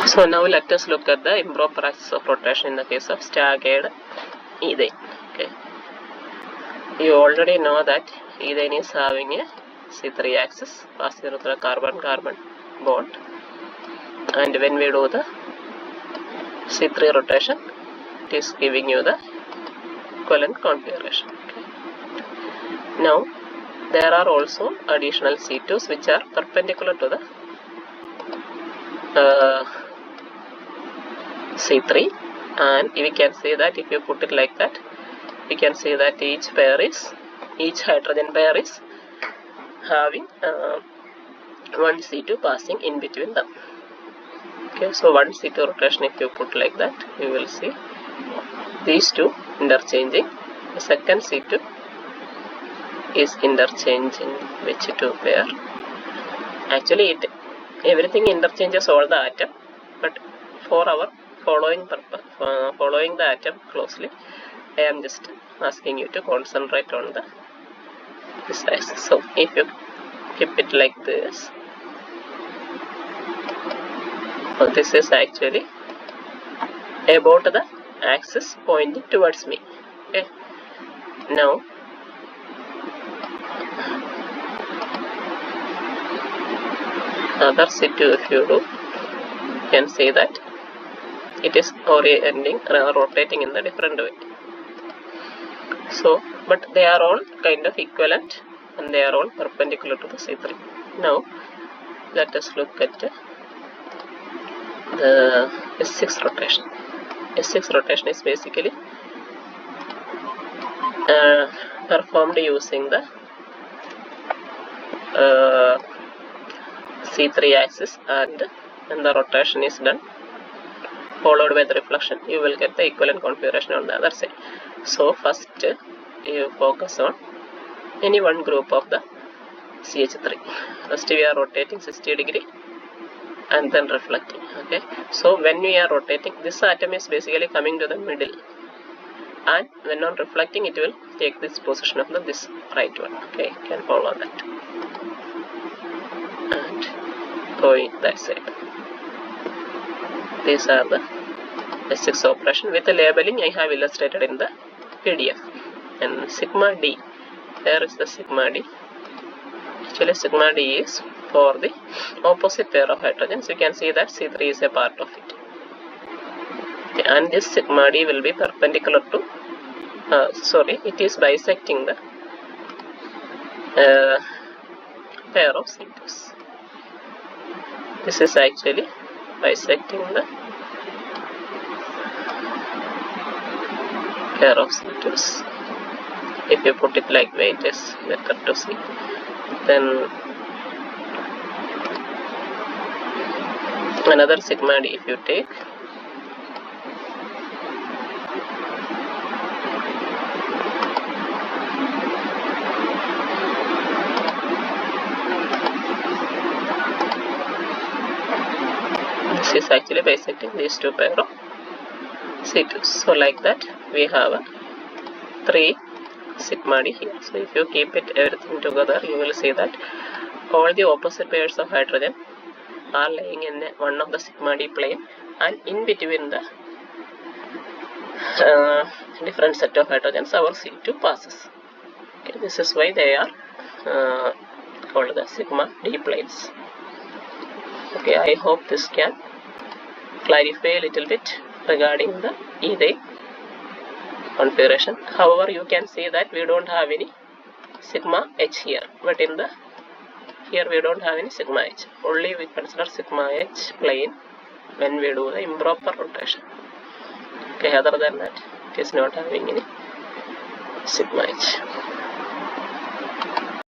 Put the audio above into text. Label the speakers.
Speaker 1: So now let us look at the improper axis of rotation in the case of staggered ethane. Okay, you already know that ethane is having a C3 axis passing through the carbon-carbon bond, and when we do the C3 rotation, it is giving you the equivalent configuration. Okay. Now there are also additional C2s which are perpendicular to the C3, and we can say that if you put it like that, we can say that each hydrogen pair is having one C2 passing in between them. Okay, so one C2 rotation, if you put like that, you will see these two interchanging. The second C2 is interchanging which two pair? Actually, everything interchanges all the atom, but for our following the atom closely, I am just asking you to concentrate on this axis. So if you keep it like this, so this is actually about the axis pointing towards me. Okay. Now other C2, if you do, you can say that it is rotating in the different way. So, but they are all kind of equivalent and they are all perpendicular to the C3. Now let us look at the S6 rotation. S6 rotation is basically performed using the C3 axis, and when the rotation is done followed by the reflection, you will get the equivalent configuration on the other side. So first you focus on any one group of the CH3. First we are rotating 60 degree and then reflecting. Okay, so when we are rotating, this atom is basically coming to the middle, and when on reflecting it will take this position of this right one. Okay, you can follow that and going that side. These are the S6 operation with the labeling I have illustrated in the PDF. And sigma D, there is the sigma D. Actually sigma D is for the opposite pair of hydrogens. You can see that C3 is a part of it. Okay, and this sigma D will be perpendicular to, it is bisecting the pair of C2s. This is actually bisecting the pair of C2s. If you put it like way, it is better to see. Then another sigma D, if you take, this is actually bisecting these two pair of C2s. So like that we have 3 sigma D here. So if you keep it everything together, you will see that all the opposite pairs of hydrogen are lying in one of the sigma D plane, and in between the different set of hydrogens our C2 passes. Okay, this is why they are called the sigma D planes. Okay, I hope this can clarify a little bit regarding the ethane configuration. However, you can see that we don't have any sigma H here, but in the here we don't have any sigma H. Only we consider sigma H plane when we do the improper rotation. Okay, other than that, it is not having any sigma H.